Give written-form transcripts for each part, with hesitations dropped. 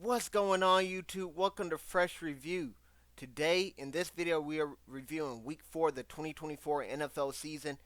What's going on, YouTube? Welcome to Fresh Review. Today, in this video, we are reviewing Week 4 of the 2024 NFL season.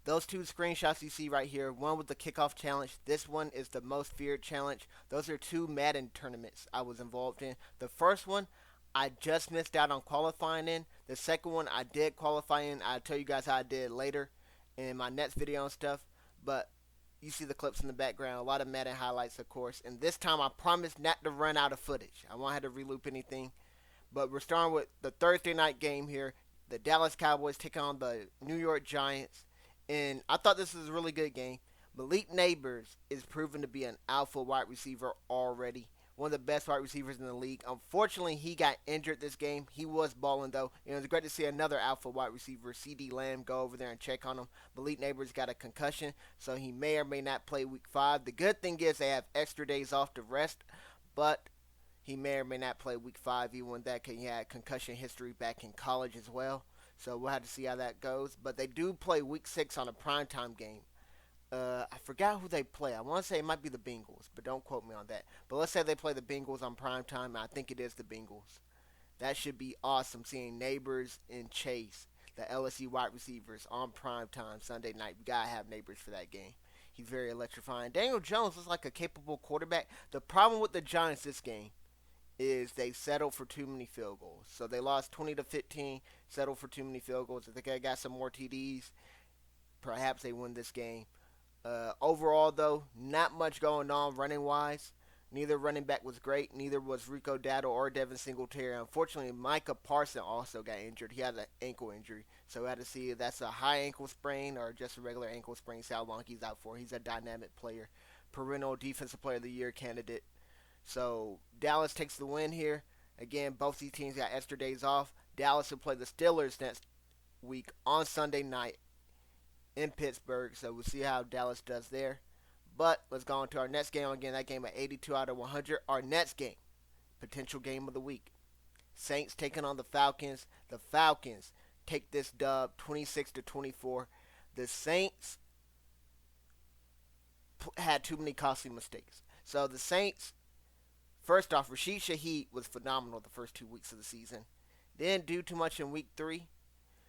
Those two screenshots you see right here, one with the kickoff challenge. This one is the most feared challenge. Those are two Madden tournaments I was involved in. The first one, I just missed out on qualifying in. The second one, I did qualify in. I'll tell you guys how I did later in my next video and stuff. But you see the clips in the background, a lot of Madden highlights, of course. And this time, I promise not to run out of footage. I won't have to reloop anything. But we're starting with the Thursday night game here. The Dallas Cowboys take on the New York Giants. And I thought this was a really good game. Malik Neighbors is proven to be an alpha wide receiver already. One of the best wide receivers in the league. Unfortunately, he got injured this game. He was balling, though. And it was great to see another alpha wide receiver, CD Lamb, go over there and check on him. Malik Neighbors got a concussion, so he may or may not play week 5. The good thing is they have extra days off to rest, but he may or may not play week 5, even when that he had concussion history back in college as well. So we'll have to see how that goes. But they do play week 6 on a primetime game. I forgot who they play. I want to say it might be the Bengals, but don't quote me on that. But let's say they play the Bengals on primetime. I think it is the Bengals. That should be awesome seeing Neighbors and Chase, the LSU wide receivers, on primetime Sunday night. We got to have Neighbors for that game. He's very electrifying. Daniel Jones looks like a capable quarterback. The problem with the Giants this game is they settled for too many field goals. So they lost 20-15, settled for too many field goals. If they got some more TDs, perhaps they win this game. Overall, though, not much going on running wise. Neither running back was great. Neither was Rico Dowdle or Devin Singletary. Unfortunately, Micah Parsons also got injured. He had an ankle injury. So we had to see if that's a high ankle sprain or just a regular ankle sprain. See how long he's out for. He's a dynamic player. Perennial Defensive Player of the Year candidate. So Dallas takes the win here. Again, both these teams got extra days off. Dallas will play the Steelers next week on Sunday night in Pittsburgh. So we'll see how Dallas does there. But let's go on to our next game. Again, that game at 82 out of 100. Our next game, potential game of the week. Saints taking on the Falcons. The Falcons take this dub 26-24. The Saints had too many costly mistakes. So the Saints, first off, Rashid Shaheed was phenomenal the first 2 weeks of the season. Didn't do too much in week 3.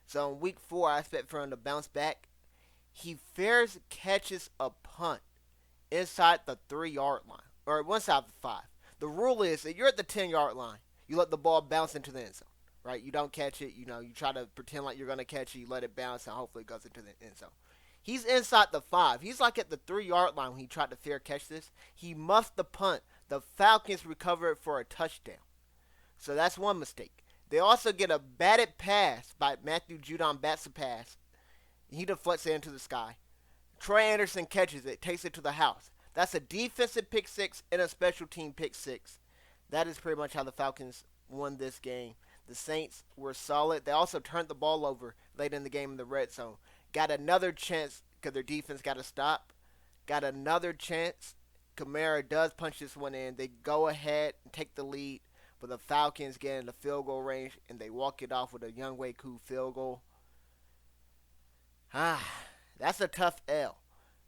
So in week 4, I expect for him to bounce back. He fares catches a punt inside the 3-yard line, or inside the 5. The rule is that you're at the 10-yard line. You let the ball bounce into the end zone, right? You don't catch it. You try to pretend like you're going to catch it. You let it bounce, and hopefully it goes into the end zone. He's inside the 5. He's like at the 3-yard line when he tried to fair catch this. He muffed the punt. The Falcons recover it for a touchdown. So that's one mistake. They also get a batted pass by Matthew Judon, bats a pass. He deflects it into the sky. Troy Anderson catches it, takes it to the house. That's a defensive pick 6 and a special team pick 6. That is pretty much how the Falcons won this game. The Saints were solid. They also turned the ball over late in the game in the red zone. Got another chance because their defense got to stop. Got another chance. Kamara does punch this one in. They go ahead and take the lead, but the Falcons get in the field goal range, and they walk it off with a Younghoe Koo field goal. That's a tough L.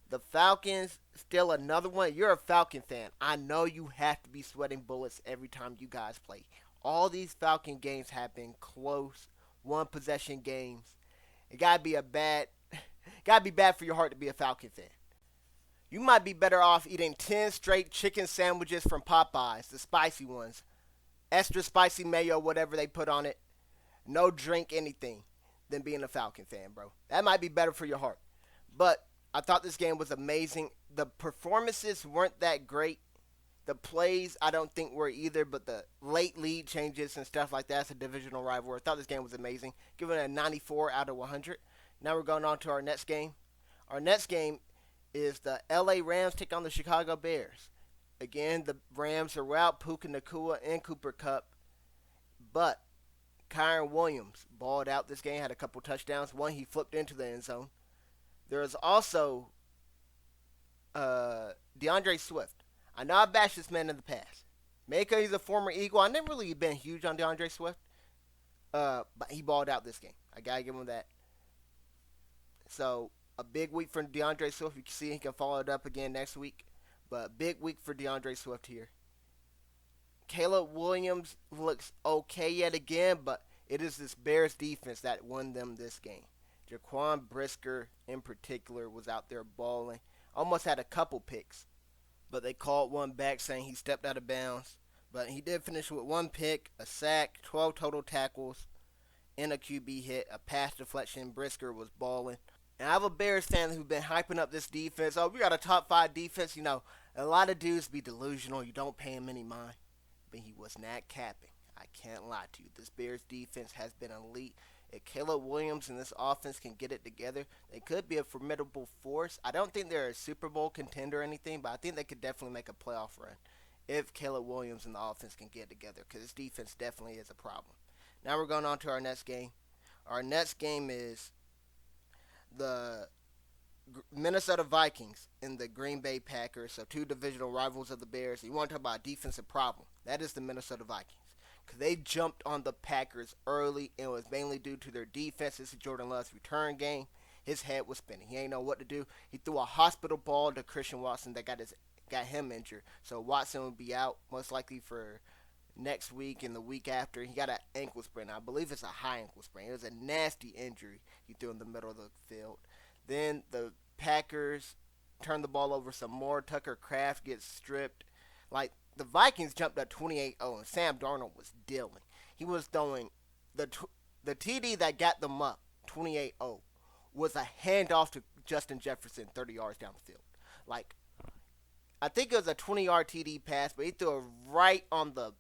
The Falcons, still another one. You're a Falcon fan. I know you have to be sweating bullets every time you guys play. All these Falcon games have been close, one-possession games. It gotta be bad for your heart to be a Falcon fan. You might be better off eating 10 straight chicken sandwiches from Popeyes, the spicy ones. Extra spicy mayo, whatever they put on it. No drink, anything, than being a Falcon fan, bro. That might be better for your heart. But I thought this game was amazing. The performances weren't that great. The plays, I don't think were either, but the late lead changes and stuff like that, it's a divisional rivalry. I thought this game was amazing. Giving it a 94 out of 100. Now we're going on to our next game. Our next game is the LA Rams take on the Chicago Bears. Again, the Rams are without Puka Nacua and Cooper Kupp, but Kyron Williams balled out this game, had a couple touchdowns. One, he flipped into the end zone. There is also DeAndre Swift. I know I bashed this man in the past. Maybe because he's a former Eagle. I've never really been huge on DeAndre Swift. But he balled out this game. I got to give him that. So, a big week for DeAndre Swift. You can see he can follow it up again next week. But big week for DeAndre Swift here. Caleb Williams looks okay yet again, but it is this Bears defense that won them this game. Jaquan Brisker, in particular, was out there balling. Almost had a couple picks, but they called one back saying he stepped out of bounds. But he did finish with one pick, a sack, 12 total tackles, and a QB hit, a pass deflection. Brisker was balling. And I have a Bears fan who's been hyping up this defense. Oh, we got a top 5 defense. You know, a lot of dudes be delusional. You don't pay him any mind. But he was not capping. I can't lie to you. This Bears defense has been elite. If Caleb Williams and this offense can get it together, they could be a formidable force. I don't think they're a Super Bowl contender or anything, but I think they could definitely make a playoff run if Caleb Williams and the offense can get together, because this defense definitely is a problem. Now we're going on to our next game. Our next game is the Minnesota Vikings and the Green Bay Packers, so 2 divisional rivals of the Bears. You want to talk about a defensive problem? That is the Minnesota Vikings. Because they jumped on the Packers early, and it was mainly due to their defense. This is Jordan Love's return game. His head was spinning. He ain't know what to do. He threw a hospital ball to Christian Watson that got him injured. So Watson will be out most likely for next week and the week after. He got an ankle sprain. I believe it's a high ankle sprain. It was a nasty injury he threw in the middle of the field. Then the Packers turned the ball over some more. Tucker Kraft gets stripped. Like, the Vikings jumped up 28-0, and Sam Darnold was dealing. He was throwing the TD that got them up, 28-0, was a handoff to Justin Jefferson 30 yards down the field. Like, I think it was a 20-yard TD pass, but he threw it right on the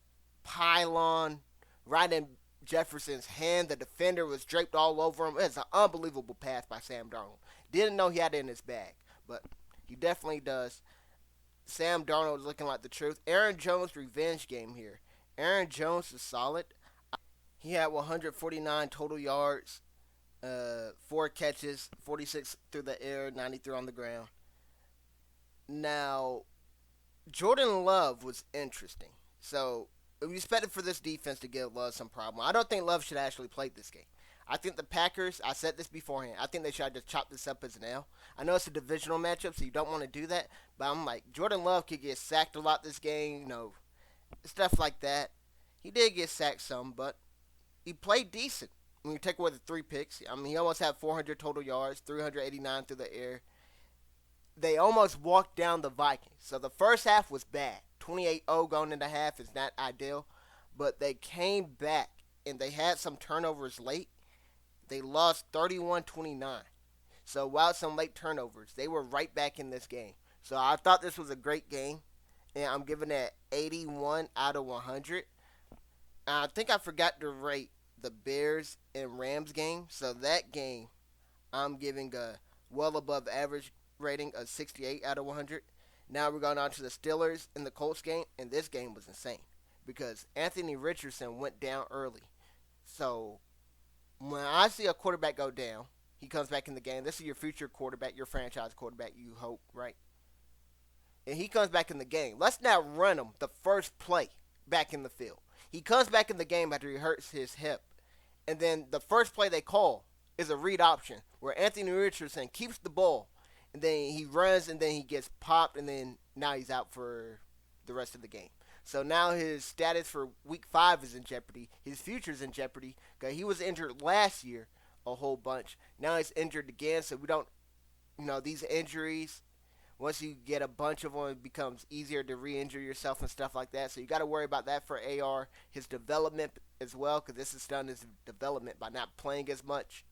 pylon, right in Jefferson's hand. The defender was draped all over him. It was an unbelievable pass by Sam Darnold. Didn't know he had it in his bag, but he definitely does. Sam Darnold is looking like the truth. Aaron Jones' revenge game here. Aaron Jones is solid. He had 149 total yards, 4 catches, 46 through the air, 93 on the ground. Now, Jordan Love was interesting. So, we expected for this defense to give Love some problem. I don't think Love should have actually played this game. I think the Packers, I said this beforehand, I think they should have just chopped this up as an L. I know it's a divisional matchup, so you don't want to do that. But I'm like, Jordan Love could get sacked a lot this game, you know, stuff like that. He did get sacked some, but he played decent. When you take away the 3 picks, I mean, he almost had 400 total yards, 389 through the air. They almost walked down the Vikings. So the first half was bad. 28-0 going into half is not ideal. But they came back, and they had some turnovers late. They lost 31-29. So while some late turnovers, they were right back in this game. So I thought this was a great game, and I'm giving it 81 out of 100. I think I forgot to rate the Bears and Rams game. So that game, I'm giving a well above average rating of 68 out of 100. Now we're going on to the Steelers and the Colts game, and this game was insane because Anthony Richardson went down early. So when I see a quarterback go down, he comes back in the game. This is your future quarterback, your franchise quarterback, you hope, right? And he comes back in the game. Let's not run him the first play back in the field. He comes back in the game after he hurts his hip. And then the first play they call is a read option where Anthony Richardson keeps the ball. And then he runs and then he gets popped. And then now he's out for the rest of the game. So now his status for week 5 is in jeopardy. His future is in jeopardy. Because he was injured last year a whole bunch. Now he's injured again. So we don't, these injuries, once you get a bunch of them, it becomes easier to re-injure yourself and stuff like that. So you got to worry about that for AR. His development as well, because this is done his development by not playing as much.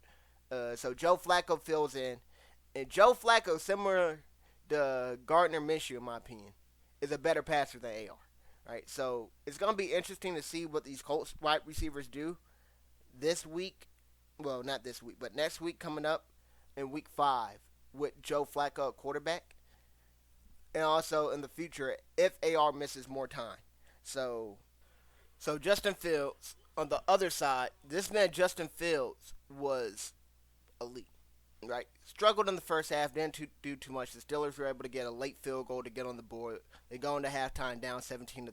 So Joe Flacco fills in. And Joe Flacco, similar to Gardner Minshew, in my opinion, is a better passer than AR. Right? So it's going to be interesting to see what these Colts wide receivers do this week. Well, not this week, but next week coming up in week 5 with Joe Flacco at quarterback. And also in the future if AR misses more time. So Justin Fields, on the other side, this man Justin Fields was elite. Right? Struggled in the first half, didn't do too much. The Steelers were able to get a late field goal to get on the board. They go into halftime down 17-3.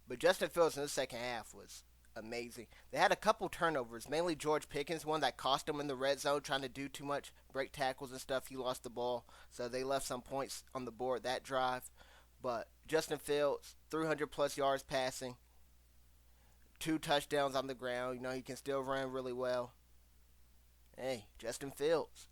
But Justin Fields in the second half was amazing. They had a couple turnovers, mainly George Pickens, one that cost them in the red zone, trying to do too much, break tackles and stuff. He lost the ball, so they left some points on the board that drive. But Justin Fields, 300 plus yards passing, 2 touchdowns on the ground. He can still run really well. Hey, Justin Fields.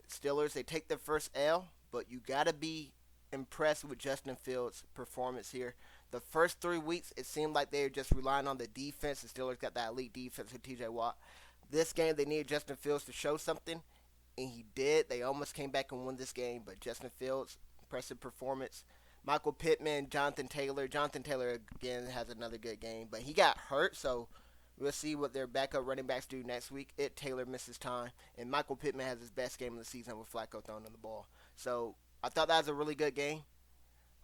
Steelers, they take their first L, but you got to be impressed with Justin Fields' performance here. The first 3 weeks, it seemed like they were just relying on the defense. The Steelers got that elite defense with TJ Watt. This game, they needed Justin Fields to show something, and he did. They almost came back and won this game, but Justin Fields, impressive performance. Michael Pittman, Jonathan Taylor. Jonathan Taylor, again, has another good game, but he got hurt, so we'll see what their backup running backs do next week. Taylor misses time, and Michael Pittman has his best game of the season with Flacco throwing the ball. So I thought that was a really good game.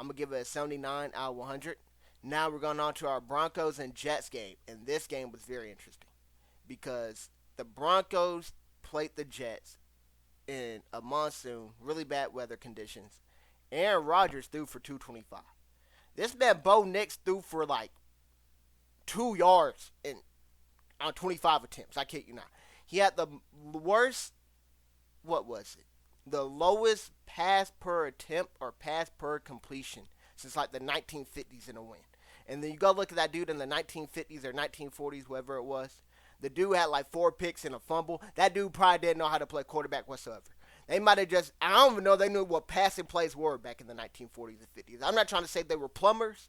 I'm going to give it a 79 out of 100. Now we're going on to our Broncos and Jets game, and this game was very interesting because the Broncos played the Jets in a monsoon, really bad weather conditions. Aaron Rodgers threw for 225. This man Bo Nix threw for like 2 yards on 25 attempts. I kid you not. He had the worst, what was it? The lowest pass per attempt or pass per completion since like the 1950s in a win. And then you go look at that dude in the 1950s or 1940s, whatever it was. The dude had like 4 picks and a fumble. That dude probably didn't know how to play quarterback whatsoever. They might have just, I don't even know they knew what passing plays were back in the 1940s and 50s. I'm not trying to say they were plumbers,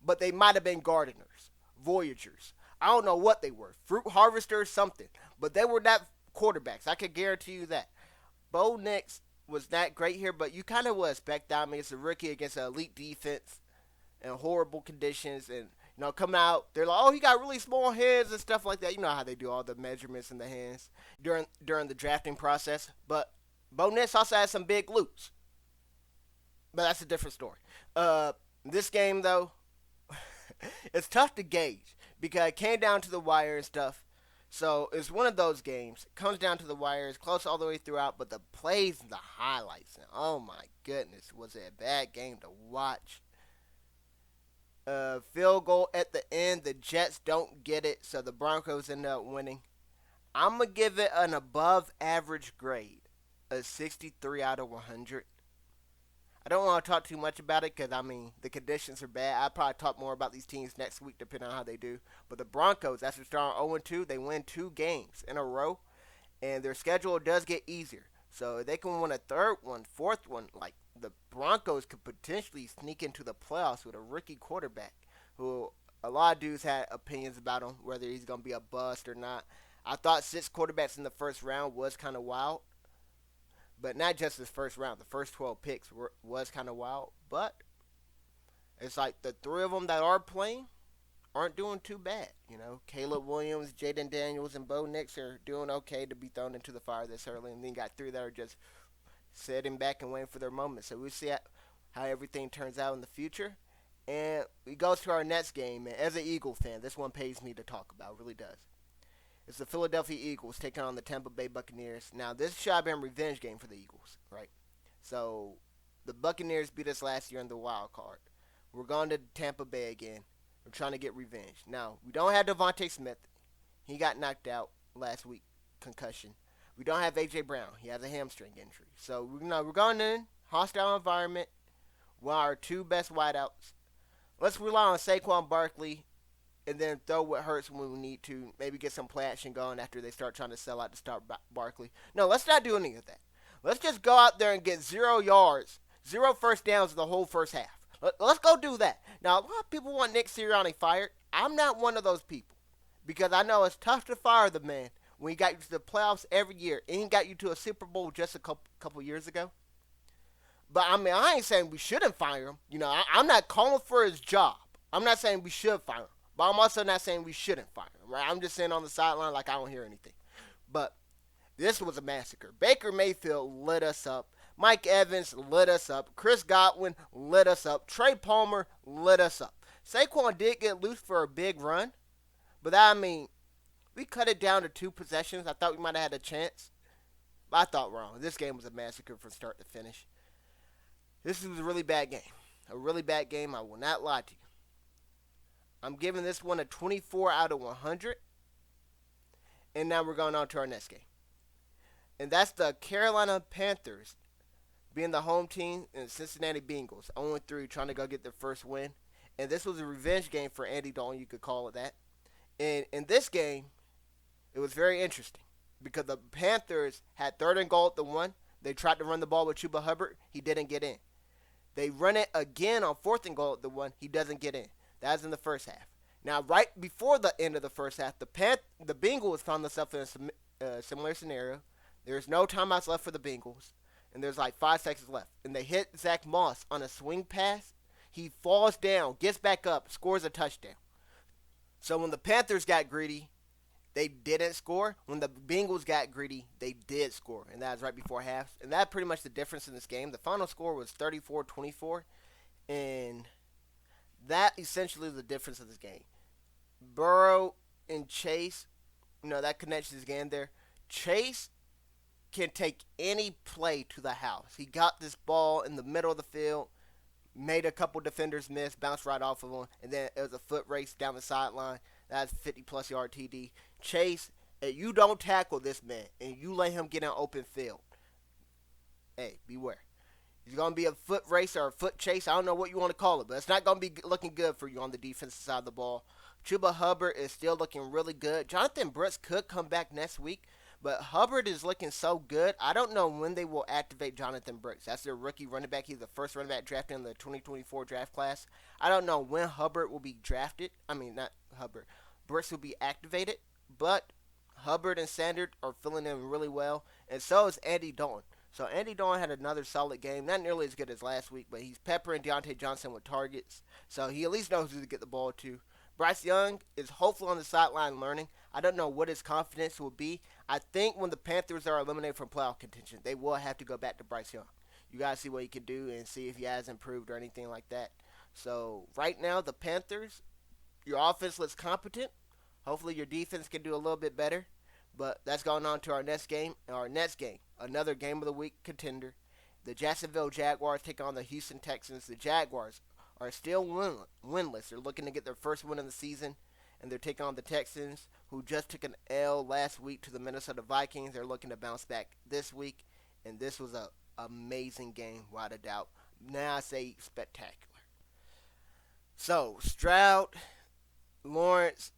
but they might have been gardeners, voyagers. I don't know what they were, fruit harvesters, something. But they were not quarterbacks. I can guarantee you that. Bo Nix was not great here, but you kind of would expect that. I mean, it's a rookie against an elite defense in horrible conditions. And, come out, they're like, oh, he got really small hands and stuff like that. You know how they do all the measurements in the hands during the drafting process. But Bo Nix also has some big glutes. But that's a different story. This game, though, it's tough to gauge because it came down to the wire and stuff. So it's one of those games. It comes down to the wire. It's close all the way throughout, but the plays and the highlights, and oh my goodness, was it a bad game to watch. Field goal at the end. The Jets don't get it, so the Broncos end up winning. I'm going to give it an above average grade, a 63 out of 100. I don't want to talk too much about it because, the conditions are bad. I'll probably talk more about these teams next week depending on how they do. But the Broncos, after starting 0-2, they win 2 games in a row. And their schedule does get easier. So if they can win a 3rd one, 4th one, like the Broncos could potentially sneak into the playoffs with a rookie quarterback who a lot of dudes had opinions about him, whether he's going to be a bust or not. I thought 6 quarterbacks in the first round was kind of wild. But not just his first round. The first 12 picks was kind of wild. But it's like the 3 of them that are playing aren't doing too bad. Caleb Williams, Jaden Daniels, and Bo Nix are doing okay to be thrown into the fire this early. And then you got 3 that are just sitting back and waiting for their moment. So we'll see how everything turns out in the future. And we go to our next game. And as an Eagle fan, this one pays me to talk about. It really does. It's the Philadelphia Eagles taking on the Tampa Bay Buccaneers. Now, this should have been a revenge game for the Eagles, right? So, the Buccaneers beat us last year in the wild card. We're going to Tampa Bay again. We're trying to get revenge. Now, we don't have Devontae Smith. He got knocked out last week, concussion. We don't have A.J. Brown. He has a hamstring injury. So, we're going in, hostile environment, with our 2 best wideouts. Let's rely on Saquon Barkley and then throw what hurts when we need to. Maybe get some play action going after they start trying to sell out to start Barkley. No, let's not do any of that. Let's just go out there and get 0 yards, 0 first downs the whole first half. Let's go do that. Now, a lot of people want Nick Sirianni fired. I'm not one of those people because I know it's tough to fire the man when he got you to the playoffs every year and he got you to a Super Bowl just a couple years ago. But, I ain't saying we shouldn't fire him. I'm not calling for his job. I'm not saying we should fire him. But I'm also not saying we shouldn't fire him, right? I'm just saying on the sideline like I don't hear anything. But this was a massacre. Baker Mayfield lit us up. Mike Evans lit us up. Chris Godwin lit us up. Trey Palmer lit us up. Saquon did get loose for a big run. But we cut it down to 2 possessions. I thought we might have had a chance. But I thought wrong. This game was a massacre from start to finish. This was a really bad game. A really bad game. I will not lie to you. I'm giving this one a 24 out of 100. And now we're going on to our next game. And that's the Carolina Panthers being the home team and Cincinnati Bengals 0-3 trying to go get their first win. And this was a revenge game for Andy Dalton, you could call it that. And in this game, it was very interesting because the Panthers had third and goal at the 1. They tried to run the ball with Chuba Hubbard. He didn't get in. They run it again on fourth and goal at the 1. He doesn't get in. That was in the first half. Now, right before the end of the first half, the Bengals found themselves in a similar scenario. There's no timeouts left for the Bengals, and there's like 5 seconds left. And they hit Zach Moss on a swing pass. He falls down, gets back up, scores a touchdown. So when the Panthers got greedy, they didn't score. When the Bengals got greedy, they did score. And that was right before half. And that's pretty much the difference in this game. The final score was 34-24. And that essentially is the difference of this game. Burrow and Chase, that connection is again there. Chase can take any play to the house. He got this ball in the middle of the field, made a couple defenders miss, bounced right off of him, and then it was a foot race down the sideline. That's 50-plus yard TD. Chase, if you don't tackle this man and you let him get in open field, hey, beware. He's going to be a foot race or a foot chase. I don't know what you want to call it, but it's not going to be looking good for you on the defensive side of the ball. Chuba Hubbard is still looking really good. Jonathan Brooks could come back next week, but Hubbard is looking so good. I don't know when they will activate Jonathan Brooks. That's their rookie running back. He's the first running back drafted in the 2024 draft class. I don't know when Hubbard will be drafted. I mean, not Hubbard. Brooks will be activated, but Hubbard and Sanders are filling in really well, and so is Andy Dalton. So Andy Dalton had another solid game. Not nearly as good as last week, but he's peppering Deontay Johnson with targets, so he at least knows who to get the ball to. Bryce Young is hopefully on the sideline learning. I don't know what his confidence will be. I think when the Panthers are eliminated from playoff contention, they will have to go back to Bryce Young. You got to see what he can do and see if he has improved or anything like that. So right now, the Panthers, your offense looks competent. Hopefully your defense can do a little bit better. But that's going on to our next game. Another game of the week contender. The Jacksonville Jaguars take on the Houston Texans. The Jaguars are still winless. They're looking to get their first win of the season. And they're taking on the Texans, who just took an L last week to the Minnesota Vikings. They're looking to bounce back this week. And this was an amazing game, without a doubt. Now I say spectacular. So, Stroud, Lawrence,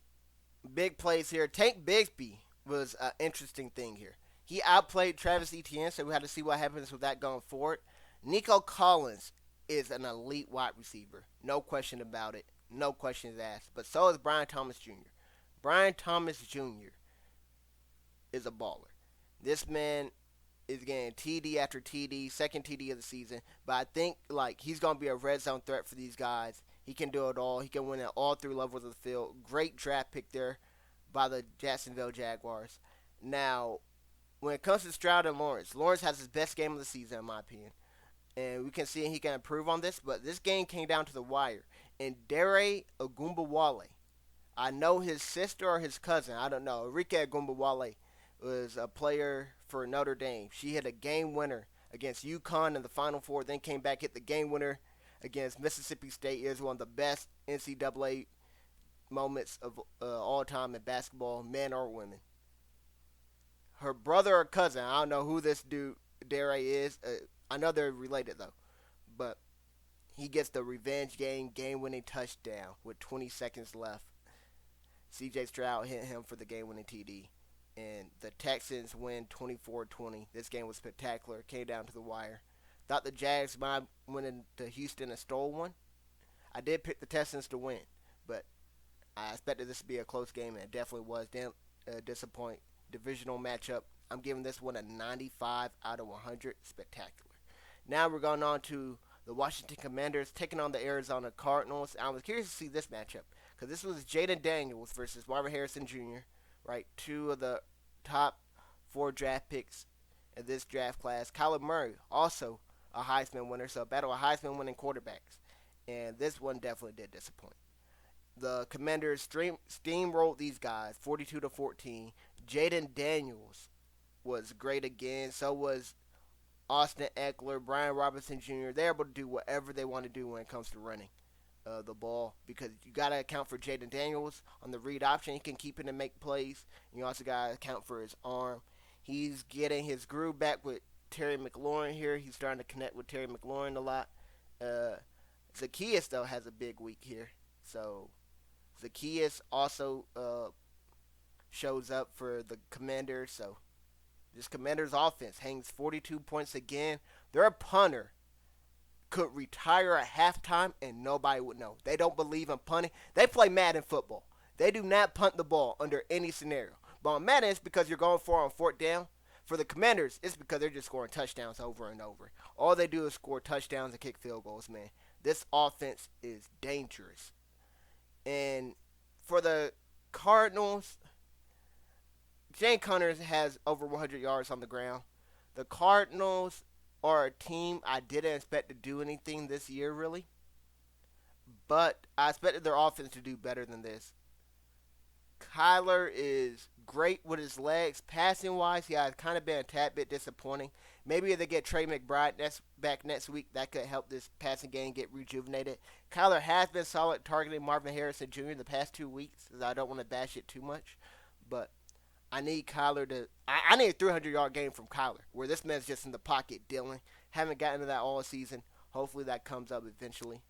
big plays here. Tank Bigsby was an interesting thing here. He outplayed Travis Etienne, so we had to see what happens with that going forward. Nico Collins is an elite wide receiver. No question about it. No questions asked. But so is Brian Thomas Jr. Brian Thomas Jr. is a baller. This man is getting TD after TD, second TD of the season. But I think he's going to be a red zone threat for these guys. He can do it all. He can win at all 3 levels of the field. Great draft pick there by the Jacksonville Jaguars. Now, when it comes to Stroud and Lawrence has his best game of the season, in my opinion. And we can see he can improve on this. But this game came down to the wire. And Dare Ogunbowale, I know his sister or his cousin, I don't know. Enrique Ogunbowale was a player for Notre Dame. She hit a game winner against UConn in the Final Four, then came back, hit the game winner against Mississippi State. It was one of the best NCAA moments of all time in basketball, men or women. Her brother or cousin, I don't know who this dude Dare is. I know they're related though, but he gets the revenge game-winning touchdown with 20 seconds left. C.J. Stroud hit him for the game-winning TD, and the Texans win 24-20. This game was spectacular. It came down to the wire. Thought the Jags might went into Houston and stole one. I did pick the Texans to win, but I expected this to be a close game, and it definitely was. Disappoint. Divisional matchup. I'm giving this one a 95 out of 100. Spectacular. Now we're going on to the Washington Commanders taking on the Arizona Cardinals. I was curious to see this matchup because this was Jaden Daniels versus Marvin Harrison Jr., right? 2 of the top 4 draft picks in this draft class. Kyler Murray, also a Heisman winner, so a battle of Heisman winning quarterbacks. And this one definitely did disappoint. The Commanders steamrolled these guys 42-14. Jaden Daniels was great again. So was Austin Eckler, Brian Robinson Jr. They're able to do whatever they want to do when it comes to running the ball, because you got to account for Jaden Daniels on the read option. He can keep it and make plays. You also got to account for his arm. He's getting his groove back with Terry McLaurin here. He's starting to connect with Terry McLaurin a lot. Zacchaeus, though, has a big week here. So Zacchaeus also shows up for the Commanders. So this Commanders offense hangs 42 points again. Their punter could retire at halftime and nobody would know. They don't believe in punting. They play Madden football. They do not punt the ball under any scenario. But on Madden, it's because you're going for on fourth down. For the Commanders, it's because they're just scoring touchdowns over and over. All they do is score touchdowns and kick field goals, man. This offense is dangerous. And for the Cardinals, Jane Connors has over 100 yards on the ground. The Cardinals are a team I didn't expect to do anything this year, really. But I expected their offense to do better than this. Kyler is great with his legs. Passing wise, he has kind of been a tad bit disappointing. Maybe if they get Trey McBride back next week, that could help this passing game get rejuvenated. Kyler has been solid targeting Marvin Harrison Jr. the past 2 weeks, as I don't want to bash it too much. But I need Kyler to. I need a 300-yard game from Kyler, where this man's just in the pocket dealing. Haven't gotten to that all season. Hopefully that comes up eventually.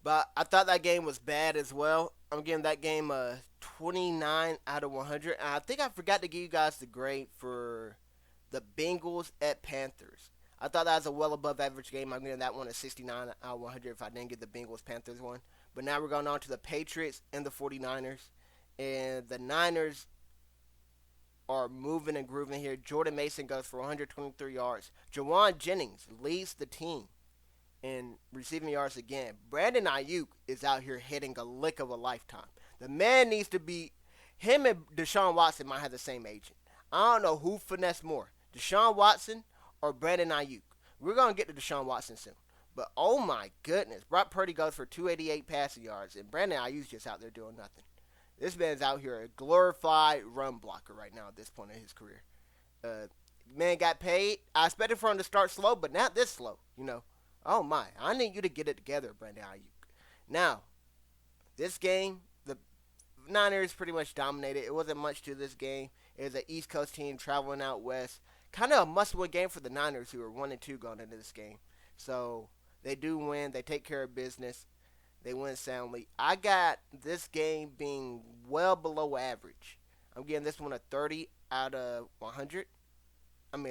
But I thought that game was bad as well. I'm giving that game a 29 out of 100. And I think I forgot to give you guys the grade for the Bengals at Panthers. I thought that was a well above average game. I'm giving that one a 69 out of 100 if I didn't get the Bengals-Panthers one. But now we're going on to the Patriots and the 49ers. And the Niners are moving and grooving here. Jordan Mason goes for 123 yards. Jawan Jennings leads the team in receiving yards again. Brandon Ayuk is out here hitting a lick of a lifetime. The man needs to be. Him and Deshaun Watson might have the same agent. I don't know who finessed more, Deshaun Watson or Brandon Ayuk. We're going to get to Deshaun Watson soon. But oh my goodness, Brock Purdy goes for 288 passing yards, and Brandon Ayuk's just out there doing nothing. This man's out here a glorified run blocker right now at this point in his career. Man got paid. I expected for him to start slow, but not this slow, you know. Oh my, I need you to get it together, Brandon Ayuk. Now, this game, the Niners pretty much dominated. It wasn't much to this game. It was an East Coast team traveling out west. Kind of a must-win game for the Niners, who are 1-2 going into this game. So they do win. They take care of business. They win soundly. I got this game being well below average. I'm giving this one a 30 out of 100.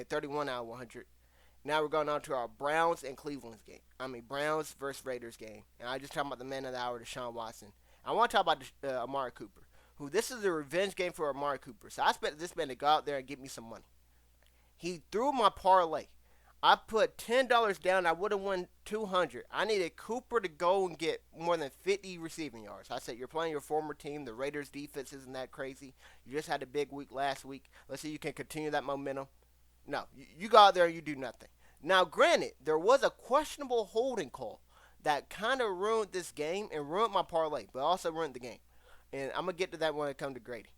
31 out of 100. Now we're going on to our Browns and Cleveland's game. Browns versus Raiders game. And I just talking about the man of the hour, Deshaun Watson. I want to talk about Amari Cooper, who this is a revenge game for Amari Cooper. So I expected this man to go out there and get me some money. He threw my parlay. I put $10 down. I would have won $200. I needed Cooper to go and get more than 50 receiving yards. I said, you're playing your former team. The Raiders' defense isn't that crazy. You just had a big week last week. Let's see if you can continue that momentum. No, you go out there and you do nothing. Now, granted, there was a questionable holding call that kind of ruined this game and ruined my parlay, but also ruined the game. And I'm going to get to that when it comes to grading.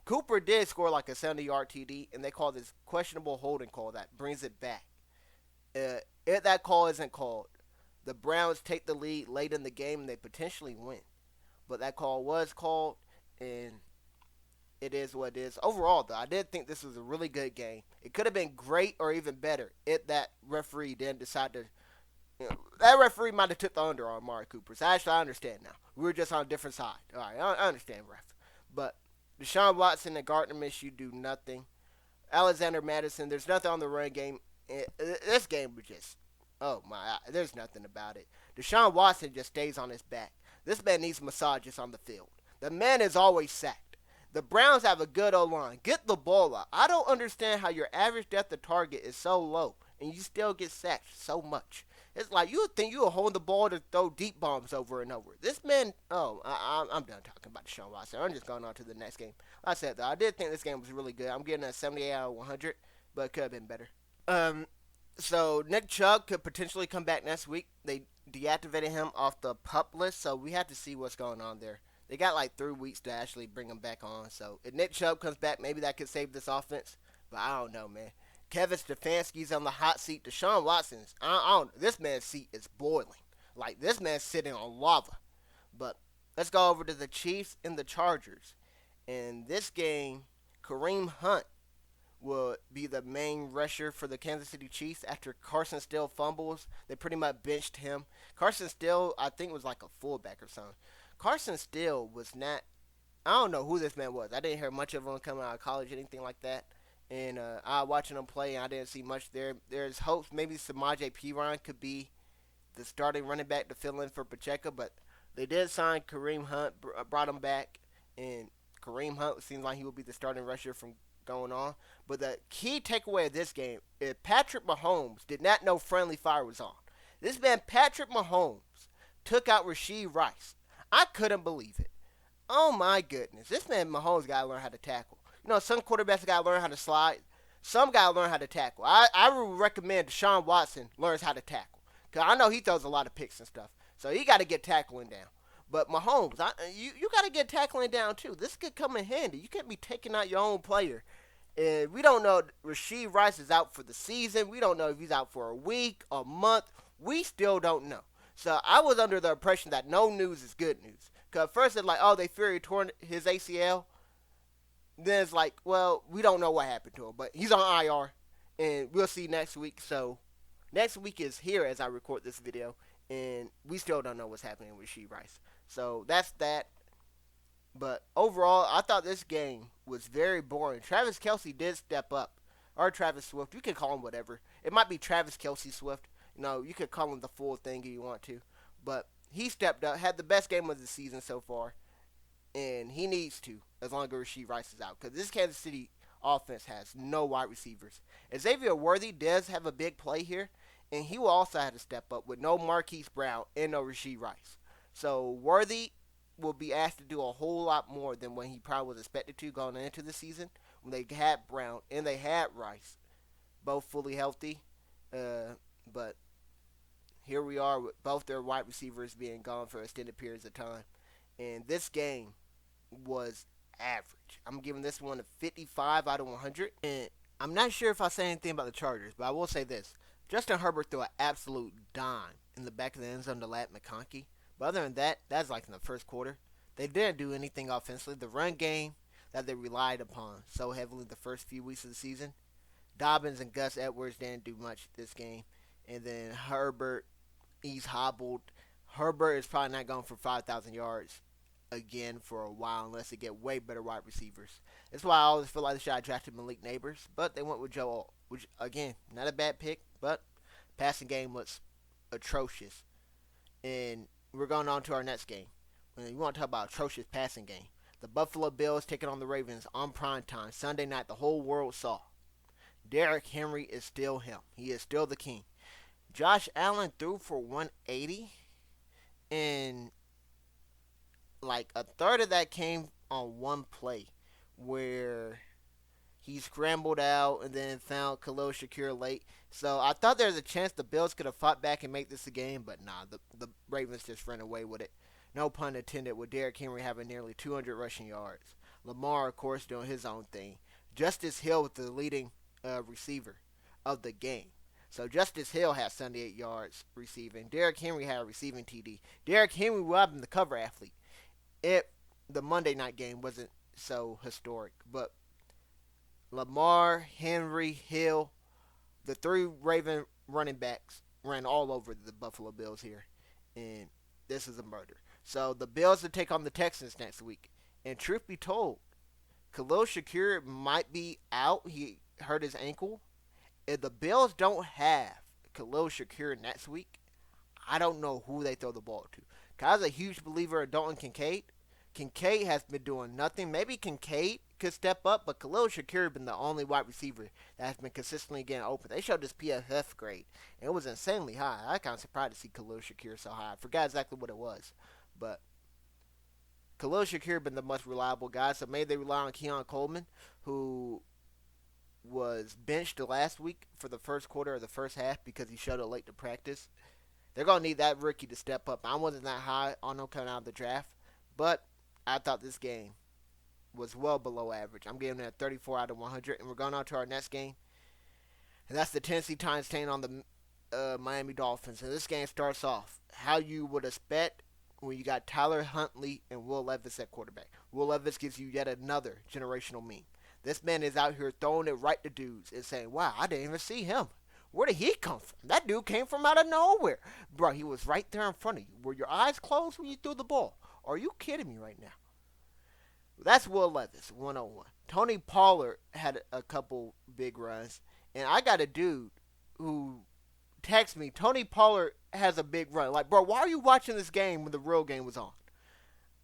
Cooper did score like a 70-yard TD, and they call this questionable holding call that brings it back. If that call isn't called, the Browns take the lead late in the game and they potentially win. But that call was called, and it is what it is. Overall, though, I did think this was a really good game. It could have been great or even better if that referee didn't decide to. That referee might have took the under on Amari Cooper. So actually, I understand now. We were just on a different side. All right, I understand, ref. But Deshaun Watson and Gardner Minshew do nothing. Alexander Madison, there's nothing on the run game. This game was just, oh my, there's nothing about it. Deshaun Watson just stays on his back. This man needs massages on the field. The man is always sacked. The Browns have a good O-line. Get the ball out. I don't understand how your average depth of target is so low and you still get sacked so much. It's like you would think you would hold the ball to throw deep bombs over and over. This man, I'm done talking about Deshaun Watson. I'm just going on to the next game. Like I said, though, I did think this game was really good. I'm getting a 78 out of 100, but it could have been better. So Nick Chubb could potentially come back next week. They deactivated him off the PUP list, so we have to see what's going on there. They got like 3 weeks to actually bring him back on. So if Nick Chubb comes back, maybe that could save this offense. But I don't know, man. Kevin Stefanski's on the hot seat. Deshaun Watson's, this man's seat is boiling. Like, this man's sitting on lava. But let's go over to the Chiefs and the Chargers. In this game, Kareem Hunt will be the main rusher for the Kansas City Chiefs after Carson Steele fumbles. They pretty much benched him. Carson Steele, I think, was like a fullback or something. Carson Steele was not. I don't know who this man was. I didn't hear much of him coming out of college, anything like that. And I was watching him play, and I didn't see much there. There's hopes maybe Samaje Perine could be the starting running back to fill in for Pacheco, but they did sign Kareem Hunt, brought him back, and Kareem Hunt seems like he will be the starting rusher from going on. But the key takeaway of this game is Patrick Mahomes did not know friendly fire was on. This man, Patrick Mahomes, took out Rashee Rice. I couldn't believe it. Oh my goodness. This man Mahomes got to learn how to tackle. You know, some quarterbacks got to learn how to slide. Some got to learn how to tackle. I would recommend Deshaun Watson learns how to tackle. Because I know he throws a lot of picks and stuff. So he got to get tackling down. But Mahomes, you got to get tackling down too. This could come in handy. You can't be taking out your own player. And we don't know. Rashee Rice is out for the season. We don't know if he's out for a week, a month. We still don't know. So I was under the impression that no news is good news. Because first it's like, oh, they fear he tore his ACL. Then it's like, well, we don't know what happened to him. But he's on IR. And we'll see next week. So next week is here as I record this video. And we still don't know what's happening with Rashee Rice. So that's that. But overall, I thought this game was very boring. Travis Kelce did step up. Or Travis Swift. You can call him whatever. It might be Travis Kelce Swift. You know, you could call him the full thing if you want to. But he stepped up, had the best game of the season so far. And he needs to, as long as Rashee Rice is out. Because this Kansas City offense has no wide receivers. Xavier Worthy does have a big play here. And he will also have to step up with no Marquise Brown and no Rashee Rice. So Worthy will be asked to do a whole lot more than what he probably was expected to going into the season when they had Brown and they had Rice, both fully healthy. But here we are with both their wide receivers being gone for extended periods of time. And this game was average. I'm giving this one a 55 out of 100. And I'm not sure if I say anything about the Chargers, but I will say this. Justin Herbert threw an absolute dime in the back of the end zone to Lat McConkey. But other than that, that's like in the first quarter. They didn't do anything offensively. The run game that they relied upon so heavily the first few weeks of the season, Dobbins and Gus Edwards didn't do much this game. And then Herbert, he's hobbled. Herbert is probably not going for 5,000 yards again for a while unless they get way better wide receivers. That's why I always feel like they should have drafted Malik Neighbors. But they went with Joe Alt, which, again, not a bad pick. But passing game was atrocious. And we're going on to our next game. You want to talk about atrocious passing game. The Buffalo Bills taking on the Ravens on prime time. Sunday night, the whole world saw. Derrick Henry is still him. He is still the king. Josh Allen threw for 180. And like a third of that came on one play where he scrambled out and then found Khalil Shakir late. So I thought there was a chance the Bills could have fought back and make this a game, but nah, the Ravens just ran away with it. No pun intended, with Derrick Henry having nearly 200 rushing yards. Lamar, of course, doing his own thing. Justice Hill was the leading receiver of the game. So Justice Hill had 78 yards receiving. Derrick Henry had a receiving TD. Derrick Henry would have been the cover athlete. The Monday night game wasn't so historic, but Lamar, Henry, Hill, the three Raven running backs ran all over the Buffalo Bills here. And this is a murder. So the Bills will take on the Texans next week. And truth be told, Khalil Shakir might be out. He hurt his ankle. If the Bills don't have Khalil Shakir next week, I don't know who they throw the ball to. Cause I was a huge believer in Dalton Kincaid. Kincaid has been doing nothing. Maybe Kincaid could step up, but Khalil Shakir has been the only wide receiver that has been consistently getting open. They showed this PFF grade, and it was insanely high. I kind of surprised to see Khalil Shakir so high. I forgot exactly what it was, but Khalil Shakir has been the most reliable guy, so maybe they rely on Keon Coleman, who was benched last week for the first quarter of the first half because he showed up late to practice. They're going to need that rookie to step up. I wasn't that high on him coming out of the draft, but I thought this game was well below average. I'm giving it a 34 out of 100, and we're going on to our next game, and that's the Tennessee Titans taking on the Miami Dolphins. And this game starts off how you would expect when you got Tyler Huntley and Will Levis at quarterback. Will Levis gives you yet another generational meme. This man is out here throwing it right to dudes and saying, wow, I didn't even see him. Where did he come from? That dude came from out of nowhere. Bro, he was right there in front of you. Were your eyes closed when you threw the ball? Are you kidding me right now? That's Will Levis, 101. Tony Pollard had a couple big runs. And I got a dude who texted me, Tony Pollard has a big run. Like, bro, why are you watching this game when the real game was on?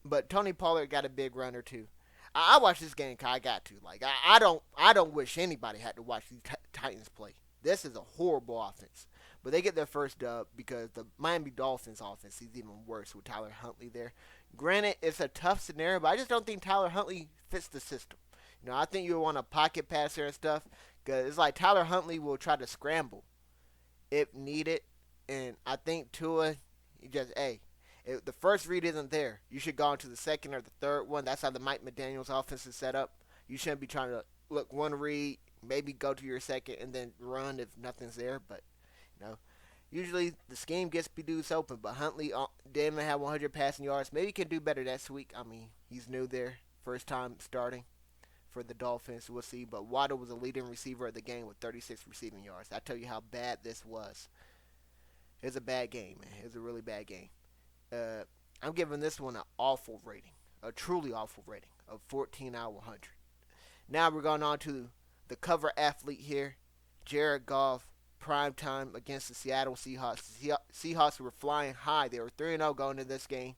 But Tony Pollard got a big run or two. I watched this game because I got to. Like, I don't wish anybody had to watch these Titans play. This is a horrible offense. But they get their first dub because the Miami Dolphins offense is even worse with Tyler Huntley there. Granted, it's a tough scenario, but I just don't think Tyler Huntley fits the system. You know, I think you want a pocket passer and stuff because it's like Tyler Huntley will try to scramble if needed. And I think Tua, he just, hey, if the first read isn't there, you should go into the second or the third one. That's how the Mike McDaniels offense is set up. You shouldn't be trying to look one read, maybe go to your second, and then run if nothing's there. But, you know, usually the scheme gets dudes open. But Huntley didn't even have 100 passing yards. Maybe he can do better this week. I mean, he's new there. First time starting for the Dolphins. We'll see. But Waddle was a leading receiver of the game with 36 receiving yards. I tell you how bad this was. It was a bad game, man. It was a really bad game. I'm giving this one an awful rating, a truly awful rating of 14 out of 100. Now we're going on to the cover athlete here, Jared Goff, prime time against the Seattle Seahawks. The Seahawks were flying high. They were 3-0 going into this game,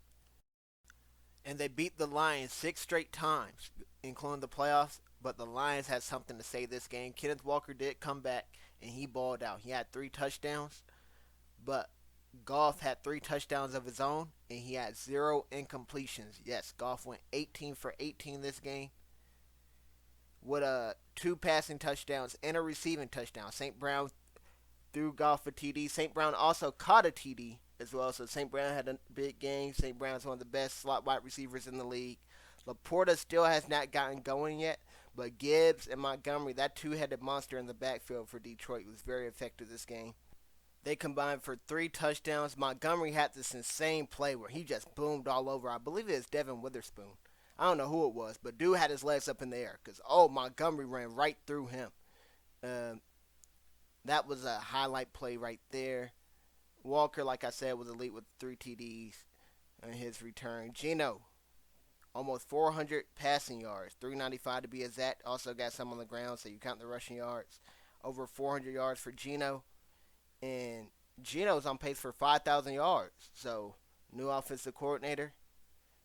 and they beat the Lions 6 straight times, including the playoffs. But the Lions had something to say this game. Kenneth Walker did come back, and he balled out. He had 3 touchdowns, but Goff had 3 touchdowns of his own, and he had 0 incompletions. Yes, Goff went 18 for 18 this game with 2 passing touchdowns and a receiving touchdown. St. Brown threw Goff a TD. St. Brown also caught a TD as well, so St. Brown had a big game. St. Brown's one of the best slot wide receivers in the league. Laporta still has not gotten going yet, but Gibbs and Montgomery, that two-headed monster in the backfield for Detroit, was very effective this game. They combined for 3 touchdowns. Montgomery had this insane play where he just boomed all over. I believe it was Devin Witherspoon. I don't know who it was, but dude had his legs up in the air because, Montgomery ran right through him. That was a highlight play right there. Walker, like I said, was elite with 3 TDs in his return. Geno, almost 400 passing yards, 395 to be exact. Also got some on the ground, so you count the rushing yards. Over 400 yards for Geno. And Geno's on pace for 5,000 yards. So, new offensive coordinator.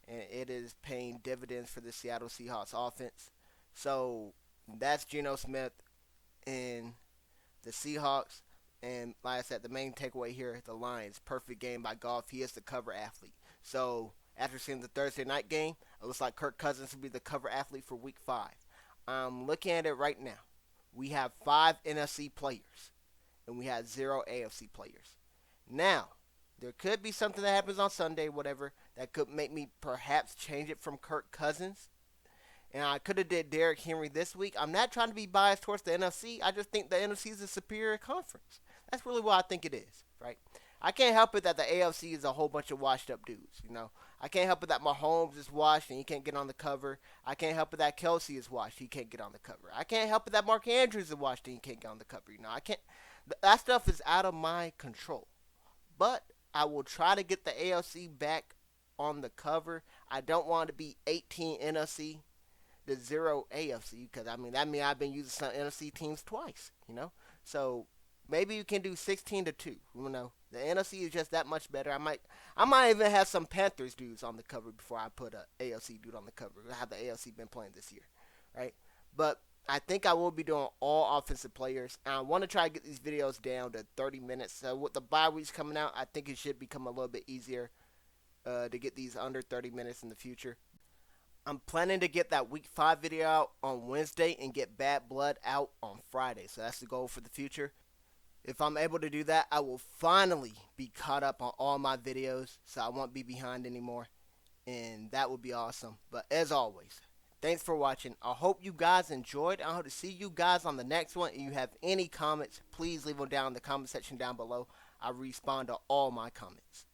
And it is paying dividends for the Seattle Seahawks offense. So, that's Geno Smith and the Seahawks. And like I said, the main takeaway here, the Lions. Perfect game by Goff. He is the cover athlete. So, after seeing the Thursday night game, it looks like Kirk Cousins will be the cover athlete for Week 5. I'm looking at it right now. We have 5 NFC players. And we had 0 AFC players. Now, there could be something that happens on Sunday, whatever, that could make me perhaps change it from Kirk Cousins. And I could have did Derrick Henry this week. I'm not trying to be biased towards the NFC. I just think the NFC is a superior conference. That's really what I think it is, right? I can't help it that the AFC is a whole bunch of washed up dudes, you know. I can't help it that Mahomes is washed and he can't get on the cover. I can't help it that Kelsey is washed, he can't get on the cover. I can't help it that Mark Andrews is washed and he can't get on the cover, you know. I can't. That stuff is out of my control. But I will try to get the AFC back on the cover. I don't want to be 18 NFC to 0 AFC because, that means I've been using some NFC teams twice, you know. So maybe you can do 16-2, you know. The NFC is just that much better. I might even have some Panthers dudes on the cover before I put a AFC dude on the cover. How the AFC been playing this year, right? But I think I will be doing all offensive players. And I want to try to get these videos down to 30 minutes. So with the bye weeks coming out, I think it should become a little bit easier to get these under 30 minutes in the future. I'm planning to get that Week 5 video out on Wednesday and get Bad Blood out on Friday. So that's the goal for the future. If I'm able to do that, I will finally be caught up on all my videos. So I won't be behind anymore. And that would be awesome. But as always, thanks for watching. I hope you guys enjoyed. I hope to see you guys on the next one. If you have any comments, please leave them down in the comment section down below. I respond to all my comments.